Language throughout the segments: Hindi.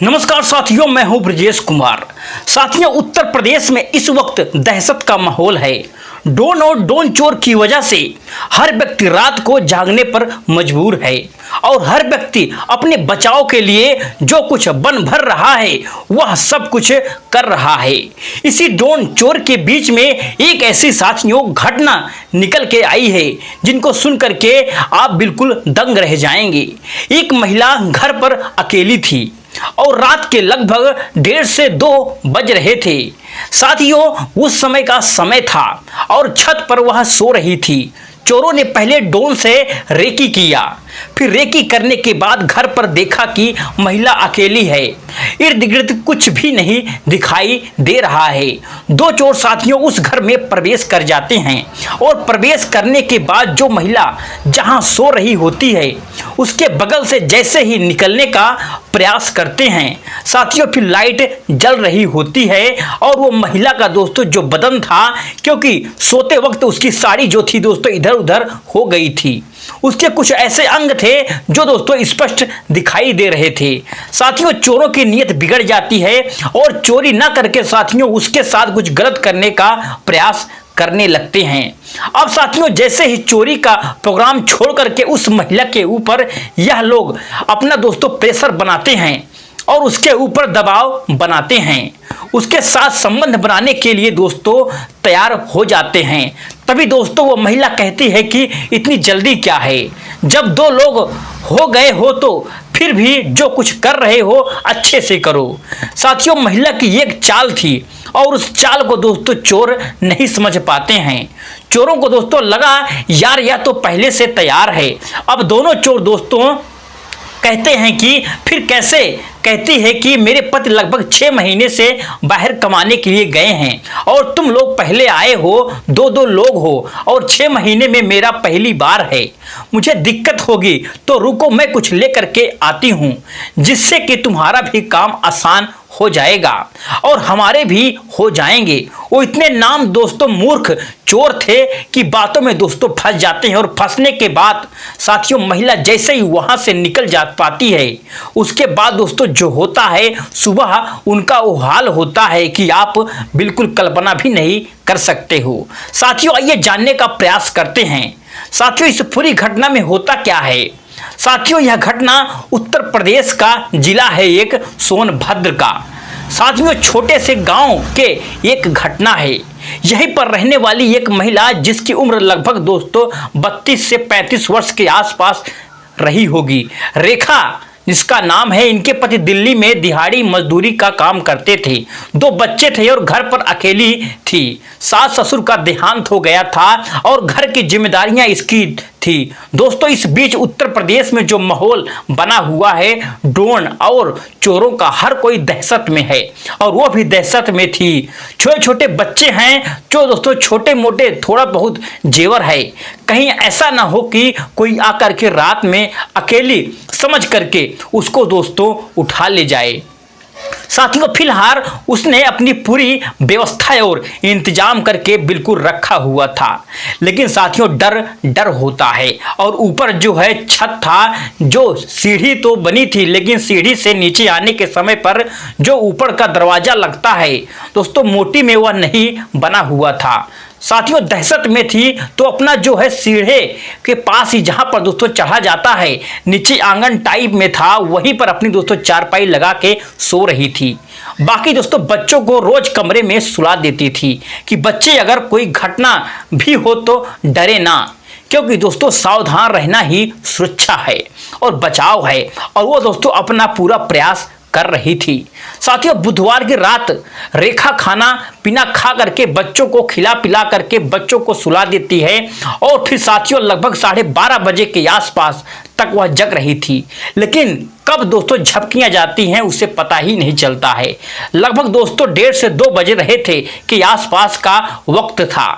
नमस्कार साथियों, मैं हूं ब्रजेश कुमार। साथियों, उत्तर प्रदेश में इस वक्त दहशत का माहौल है। ड्रोन और ड्रोन चोर की वजह से हर व्यक्ति रात को जागने पर मजबूर है और हर व्यक्ति अपने बचाव के लिए जो कुछ बन भर रहा है वह सब कुछ कर रहा है। इसी ड्रोन चोर के बीच में एक ऐसी साथियों घटना निकल के आई है जिनको सुन करके आप बिल्कुल दंग रह जाएंगे। एक महिला घर पर अकेली थी और रात के लगभग 1:30 से 2 बज रहे थे। साथियों, उस समय का समय था और छत पर वह सो रही थी। चोरों ने पहले ड्रोन से रेकी किया, फिर रेकी करने के बाद घर पर देखा कि महिला अकेली है, इर्द गिर्द कुछ भी नहीं दिखाई दे रहा है। 2 चोर साथियों उस घर में प्रवेश कर जाते हैं और प्रवेश करने के बाद जो महिला जहां सो रही होती है उसके बगल से जैसे ही निकलने का प्रयास करते हैं साथियों, फिर लाइट जल रही होती है और वो महिला का दोस्तों जो बदन था, क्योंकि सोते वक्त उसकी साड़ी जो थी दोस्तों इधर उधर हो गई थी, उसके कुछ ऐसे अंग थे जो दोस्तों स्पष्ट दिखाई दे रहे थे। साथियों, चोरों की नीयत बिगड़ जाती है और चोरी ना करके साथियों उसके साथ कुछ गलत करने का प्रयास करने लगते हैं। अब साथियों, जैसे ही चोरी का प्रोग्राम छोड़ करके उस महिला के ऊपर यह लोग अपना दोस्तों प्रेशर बनाते हैं और उसके ऊपर दबाव बनाते हैं, उसके साथ संबंध बनाने के लिए दोस्तों तैयार हो जाते हैं। तभी दोस्तों वो महिला कहती है कि इतनी जल्दी क्या है, जब 2 लोग हो गए हो तो फिर भी जो कुछ कर रहे हो अच्छे से करो। साथियों, महिला की एक चाल थी और उस चाल को दोस्तों चोर नहीं समझ पाते हैं। चोरों को दोस्तों लगा यार यह तो पहले से तैयार है। अब दोनों चोर दोस्तों कहते हैं कि फिर कैसे, कहती है कि मेरे पति लगभग 6 महीने से बाहर कमाने के लिए गए हैं और तुम लोग पहले आए हो, 2-2 लोग हो और 6 महीने में मेरा पहली बार है। मुझे दिक्कत होगी तो रुको, मैं कुछ लेकर के आती हूँ जिससे कि तुम्हारा भी काम आसान हो जाएगा और हमारे भी हो जाएंगे। वो इतने नाम दोस्तों मूर्ख चोर थे कि बातों में दोस्तों फंस जाते हैं और फंसने के बाद साथियों महिला जैसे ही वहां से निकल जा पाती है उसके बाद दोस्तों जो होता है सुबह उनका वो हाल होता है कि आप बिल्कुल कल्पना भी नहीं कर सकते हो। साथियों, आइए जानने का प्रयास करते हैं साथियों इस पूरी घटना में होता क्या है। साथियों, यह घटना उत्तर प्रदेश का जिला है एक सोनभद्र का। साथियों, छोटे से गांव के एक घटना है। यहीं पर रहने वाली एक महिला जिसकी उम्र लगभग दोस्तों 32 से 35 वर्ष के आसपास रही होगी, रेखा जिसका नाम है। इनके पति दिल्ली में दिहाड़ी मजदूरी का काम करते थे, 2 बच्चे थे और घर पर अकेली थी। सास ससुर का देहांत हो गया था और घर की जिम्मेदारियां इसकी थी। दोस्तों, इस बीच उत्तर प्रदेश में जो माहौल बना हुआ है ड्रोन और चोरों का, हर कोई दहशत में है और वो भी दहशत में थी। छोटे छोटे बच्चे हैं जो दोस्तों छोटे मोटे थोड़ा बहुत जेवर है, कहीं ऐसा ना हो कि कोई आकर के रात में अकेली समझ करके उसको दोस्तों उठा ले जाए। साथियों, फिलहाल उसने अपनी पूरी व्यवस्था और इंतजाम करके बिल्कुल रखा हुआ था, लेकिन साथियों डर होता है। और ऊपर जो है छत था, जो सीढ़ी तो बनी थी लेकिन सीढ़ी से नीचे आने के समय पर जो ऊपर का दरवाजा लगता है दोस्तों मोटी में वह नहीं बना हुआ था। साथियों, दहशत में थी तो अपना जो है सीढ़े के पास ही जहां पर दोस्तों चढ़ा जाता है, नीचे आंगन टाइप में था, वहीं पर अपनी दोस्तों चारपाई लगा के सो रही थी। बाकी दोस्तों बच्चों को रोज कमरे में सुला देती थी कि बच्चे अगर कोई घटना भी हो तो डरे ना, क्योंकि दोस्तों सावधान रहना ही सुरक्षा है और बचाव है। और वो दोस्तों अपना पूरा प्रयास कर रही थी। साथियों, बुधवार की रात रेखा खाना पीना खा करके बच्चों को खिला पिला करके बच्चों को सुला देती है और फिर साथियों लगभग 12:30 बजे के आसपास तक वह जग रही थी, लेकिन कब दोस्तों झपकियां जाती हैं उसे पता ही नहीं चलता है। लगभग दोस्तों 1:30 से 2 बज रहे थे कि आसपास का वक्त था।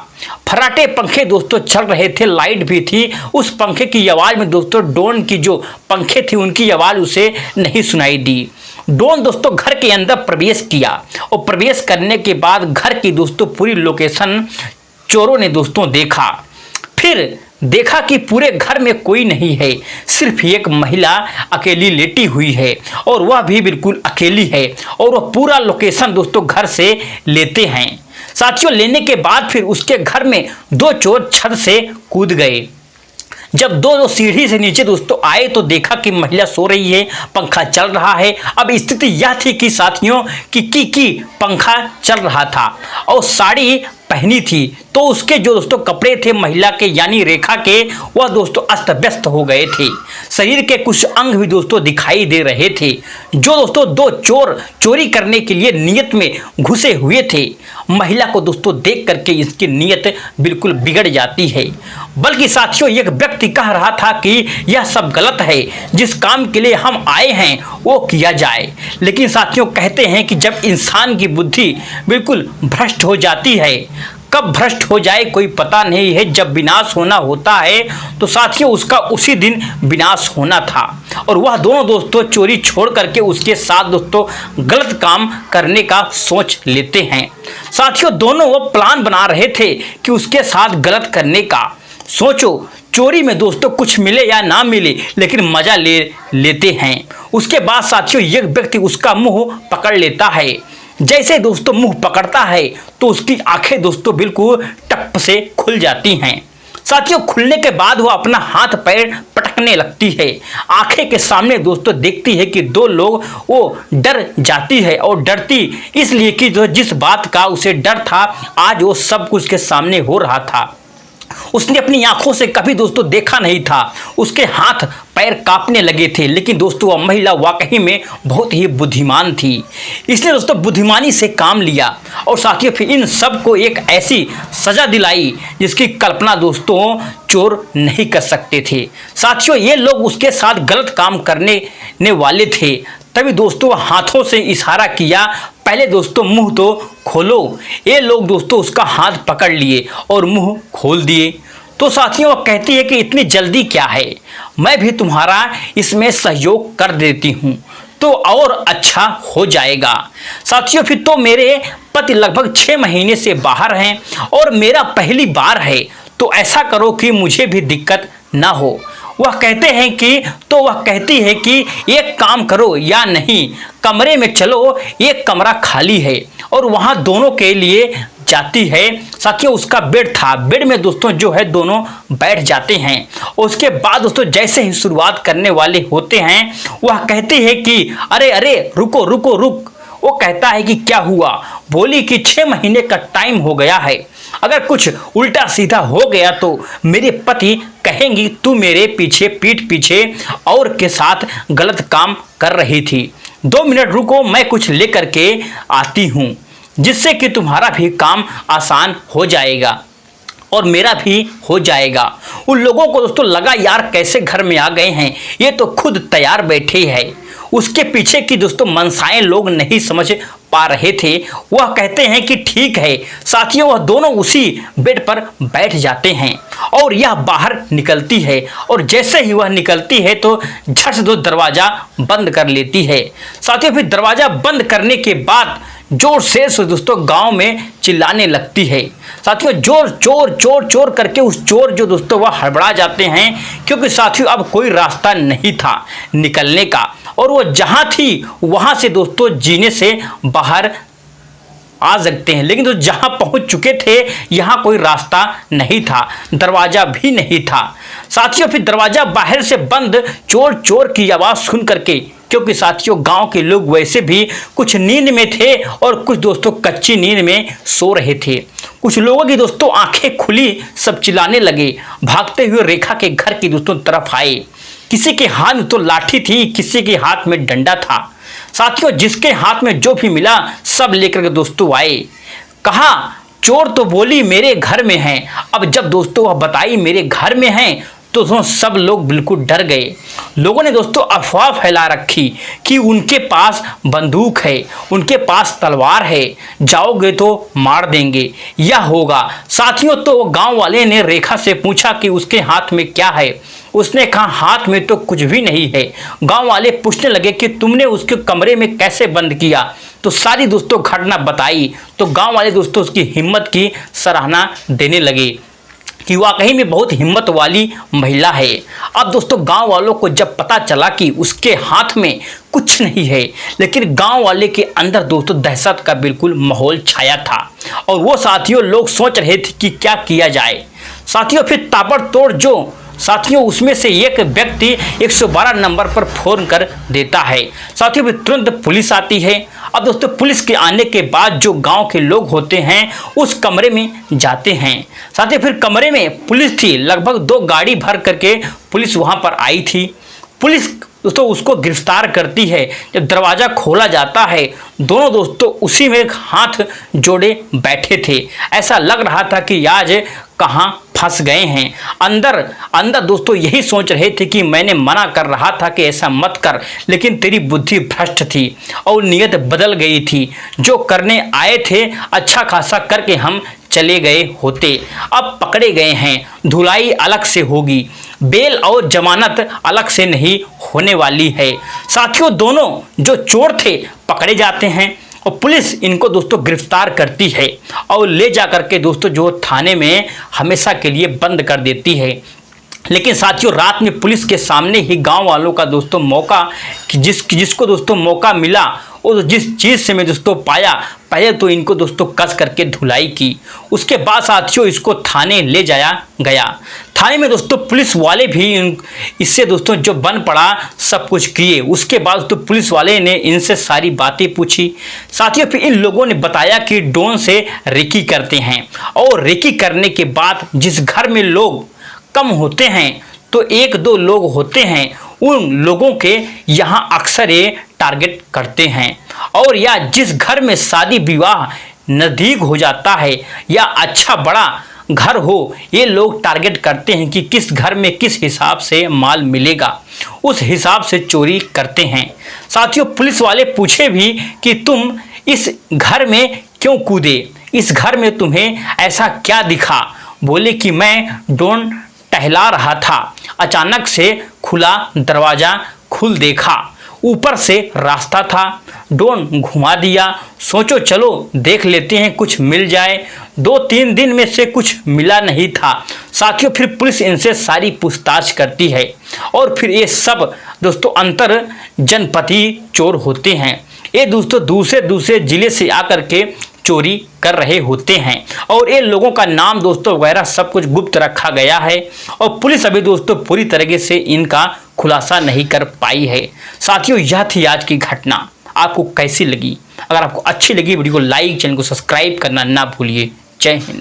फराटे पंखे दोस्तों चल रहे थे, लाइट भी थी। उस पंखे की आवाज में दोस्तों ड्रोन की जो पंखे थी उनकी आवाज उसे नहीं सुनाई दी। ड्रोन दोस्तों घर के अंदर प्रवेश किया और प्रवेश करने के बाद घर की दोस्तों पूरी लोकेशन चोरों ने दोस्तों देखा। फिर देखा कि पूरे घर में कोई नहीं है, सिर्फ एक महिला अकेली लेटी हुई है और वह भी बिल्कुल अकेली है। और वह पूरा लोकेशन दोस्तों घर से लेते हैं। साथियों, लेने के बाद फिर उसके घर में दो चोर छत से कूद गए। जब दो सीढ़ी से नीचे दोस्तों आए तो देखा कि महिला सो रही है, पंखा चल रहा है। अब स्थिति यह थी कि साथियों की पंखा चल रहा था और साड़ी पहनी थी, तो उसके जो दोस्तों कपड़े थे महिला के यानी रेखा के, वह दोस्तों अस्त व्यस्त हो गए थे। शरीर के कुछ अंग भी दोस्तों दिखाई दे रहे थे। जो दोस्तों दो चोर चोरी करने के लिए नियत में घुसे हुए थे। महिला को दोस्तों देख करके इसकी नियत बिल्कुल बिगड़ जाती है। बल्कि साथियों, एक व्यक्ति कह रहा था कि यह सब गलत है, जिस काम के लिए हम आए हैं वो किया जाए। लेकिन साथियों, कहते हैं कि जब इंसान की बुद्धि बिल्कुल भ्रष्ट हो जाती है, कब भ्रष्ट हो जाए कोई पता नहीं है। जब विनाश होना होता है तो साथियों उसका उसी दिन विनाश होना था। और वह दोनों दोस्तों चोरी छोड़ करके उसके साथ दोस्तों गलत काम करने का सोच लेते हैं। साथियों, दोनों वो प्लान बना रहे थे कि उसके साथ गलत करने का। सोचो, चोरी में दोस्तों कुछ मिले या ना मिले, लेकिन मजा लेते हैं। उसके बाद साथियों एक व्यक्ति उसका मुंह पकड़ लेता है। जैसे दोस्तों मुंह पकड़ता है तो उसकी आंखें दोस्तों बिल्कुल टप से खुल जाती हैं। साथियों, खुलने के बाद वो अपना हाथ पैर पटकने लगती है। आंखें के सामने दोस्तों देखती है कि दो लोग, वो डर जाती है। और डरती इसलिए कि जो जिस बात का उसे डर था आज वो सब कुछ के सामने हो रहा था। उसने अपनी आंखों से कभी दोस्तों देखा नहीं था। उसके हाथ पैर कांपने लगे थे। लेकिन दोस्तों वह महिला वाकई में बहुत ही बुद्धिमान थी। इसने दोस्तों बुद्धिमानी से काम लिया और साथियों फिर इन सब को एक ऐसी सजा दिलाई जिसकी कल्पना दोस्तों चोर नहीं कर सकते थे। साथियों, ये लोग उसके साथ गलत काम करने वाले थे। तभी दोस्तों हाथों से इशारा किया, पहले दोस्तों मुंह तो खोलो। ये लोग दोस्तों उसका हाथ पकड़ लिए और मुंह खोल दिए। तो साथियों वह कहती है कि इतनी जल्दी क्या है, मैं भी तुम्हारा इसमें सहयोग कर देती हूँ तो और अच्छा हो जाएगा। साथियों, फिर तो मेरे पति लगभग 6 महीने से बाहर हैं और मेरा पहली बार है, तो ऐसा करो कि मुझे भी दिक्कत ना हो। वह कहती है कि एक काम करो या नहीं, कमरे में चलो, एक कमरा खाली है। और वहाँ दोनों के लिए जाती है। साथियों उसका बेड था, बेड में दोस्तों जो है दोनों बैठ जाते हैं। उसके बाद दोस्तों जैसे ही शुरुआत करने वाले होते हैं वह कहती है कि अरे अरे रुको रुको रुक। वो कहता है कि क्या हुआ? बोली कि 6 महीने का टाइम हो गया है, अगर कुछ उल्टा सीधा हो गया तो मेरे पति कहेंगी तू मेरे पीछे पीठ पीछे और के साथ गलत काम कर रही थी। 2 मिनट रुको, मैं कुछ लेकर के आती हूँ, जिससे कि तुम्हारा भी काम आसान हो जाएगा और मेरा भी हो जाएगा। उन लोगों को दोस्तों लगा यार कैसे घर में आ गए हैं, ये तो खुद तैयार बैठे हैं। उसके पीछे की दोस्तों मनसाएं लोग नहीं समझ पा रहे थे। वह कहते हैं कि ठीक है। साथियों वह दोनों उसी बेड पर बैठ जाते हैं और यह बाहर निकलती है। और जैसे ही वह निकलती है तो झट से दरवाजा बंद कर लेती है। साथियों फिर दरवाजा बंद करने के बाद जोर से दोस्तों गांव में चिल्लाने लगती है। साथियों जोर चोर चोर चोर करके उस चोर जो दोस्तों वह हड़बड़ा जाते हैं, क्योंकि साथियों अब कोई रास्ता नहीं था निकलने का और वो जहां थी वहां से दोस्तों जीने से बाहर आ सकते हैं। लेकिन तो जहां पहुंच चुके थे यहां कोई रास्ता नहीं था, दरवाजा भी नहीं था। साथियों फिर दरवाजा बाहर से बंद, चोर चोर की आवाज़ सुन करके, क्योंकि साथियों गांव के लोग वैसे भी कुछ नींद में थे और कुछ दोस्तों कच्ची नींद में सो रहे थे। कुछ लोगों की दोस्तों आंखें खुली, सब चिल्लाने लगे, भागते हुए रेखा के घर की दोस्तों तरफ आए। किसी के हाथ में तो लाठी थी, किसी के हाथ में डंडा था। साथियों जिसके हाथ में जो भी मिला सब लेकर के दोस्तों आए। कहा चोर तो बोली मेरे घर में हैं। अब जब दोस्तों वह बताई मेरे घर में हैं तो सब लोग बिल्कुल डर गए। लोगों ने दोस्तों अफवाह फैला रखी कि उनके पास बंदूक है, उनके पास तलवार है, जाओगे तो मार देंगे, यह होगा। साथियों तो गांव वाले ने रेखा से पूछा कि उसके हाथ में क्या है। उसने कहा हाथ में तो कुछ भी नहीं है। गांव वाले पूछने लगे कि तुमने उसके कमरे में कैसे बंद किया, तो सारी दोस्तों घटना बताई। तो गांव वाले दोस्तों उसकी हिम्मत की सराहना देने लगे। कि वाकई में बहुत हिम्मत वाली महिला है। अब दोस्तों गांव वालों को जब पता चला कि उसके हाथ में कुछ नहीं है, लेकिन गांव वाले के अंदर दोस्तों दहशत का बिल्कुल माहौल छाया था और वो साथियों लोग सोच रहे थे कि क्या किया जाए। साथियों फिर ताबड़तोड़ जो साथियों उसमें से एक व्यक्ति 112 नंबर पर फोन कर देता है। साथियों फिर तुरंत पुलिस आती है। अब दोस्तों पुलिस के आने के बाद जो गांव के लोग होते हैं उस कमरे में जाते हैं। साथियों फिर कमरे में पुलिस थी, लगभग 2 गाड़ी भर करके पुलिस वहां पर आई थी। पुलिस दोस्तों उसको गिरफ्तार करती है। जब दरवाज़ा खोला जाता है, दोनों दोस्तों उसी में हाथ जोड़े बैठे थे। ऐसा लग रहा था कि आज कहाँ फंस गए हैं। अंदर दोस्तों यही सोच रहे थे कि मैंने मना कर रहा था कि ऐसा मत कर, लेकिन तेरी बुद्धि भ्रष्ट थी और नीयत बदल गई थी। जो करने आए थे अच्छा खासा करके हम चले गए होते। अब पकड़े गए हैं, धुलाई अलग से होगी, बेल और जमानत अलग से नहीं होने वाली है। साथियों दोनों जो चोर थे पकड़े जाते हैं और पुलिस इनको दोस्तों गिरफ्तार करती है और ले जा करके दोस्तों जो थाने में हमेशा के लिए बंद कर देती है। लेकिन साथियों रात में पुलिस के सामने ही गांव वालों का दोस्तों मौका जिसको दोस्तों मौका मिला और जिस चीज़ से मैं दोस्तों पाया, पहले तो इनको दोस्तों कस करके धुलाई की, उसके बाद साथियों इसको थाने ले जाया गया। थाने में दोस्तों पुलिस वाले भी इससे दोस्तों जो बन पड़ा सब कुछ किए। उसके बाद दोस्तों पुलिस वाले ने इनसे सारी बातें पूछी। साथियों फिर इन लोगों ने बताया कि ड्रोन से रेकी करते हैं और रेकी करने के बाद जिस घर में लोग कम होते हैं तो 1-2 लोग होते हैं, उन लोगों के यहाँ अक्सर ये टारगेट करते हैं। और या जिस घर में शादी विवाह नज़दीक हो जाता है या अच्छा बड़ा घर हो, ये लोग टारगेट करते हैं कि किस घर में किस हिसाब से माल मिलेगा, उस हिसाब से चोरी करते हैं। साथियों पुलिस वाले पूछे भी कि तुम इस घर में क्यों कूदे, इस घर में तुम्हें ऐसा क्या दिखा? बोले कि मैं ड्रोन टहला रहा था, अचानक से खुला दरवाज़ा खुल देखा, ऊपर से रास्ता था, ड्रोन घुमा दिया, सोचो चलो देख लेते हैं कुछ मिल जाए। 2-3 दिन में से कुछ मिला नहीं था। साथियों फिर पुलिस इनसे सारी पूछताछ करती है और फिर ये सब दोस्तों अंतर जनपति चोर होते हैं। ये दोस्तों दूसरे जिले से आकर के चोरी कर रहे होते हैं और ये लोगों का नाम दोस्तों वगैरह सब कुछ गुप्त रखा गया है और पुलिस अभी दोस्तों पूरी तरीके से इनका खुलासा नहीं कर पाई है। साथियों यह थी आज की घटना, आपको कैसी लगी? अगर आपको अच्छी लगी वीडियो को लाइक, चैनल को सब्सक्राइब करना ना भूलिए। जय हिंद।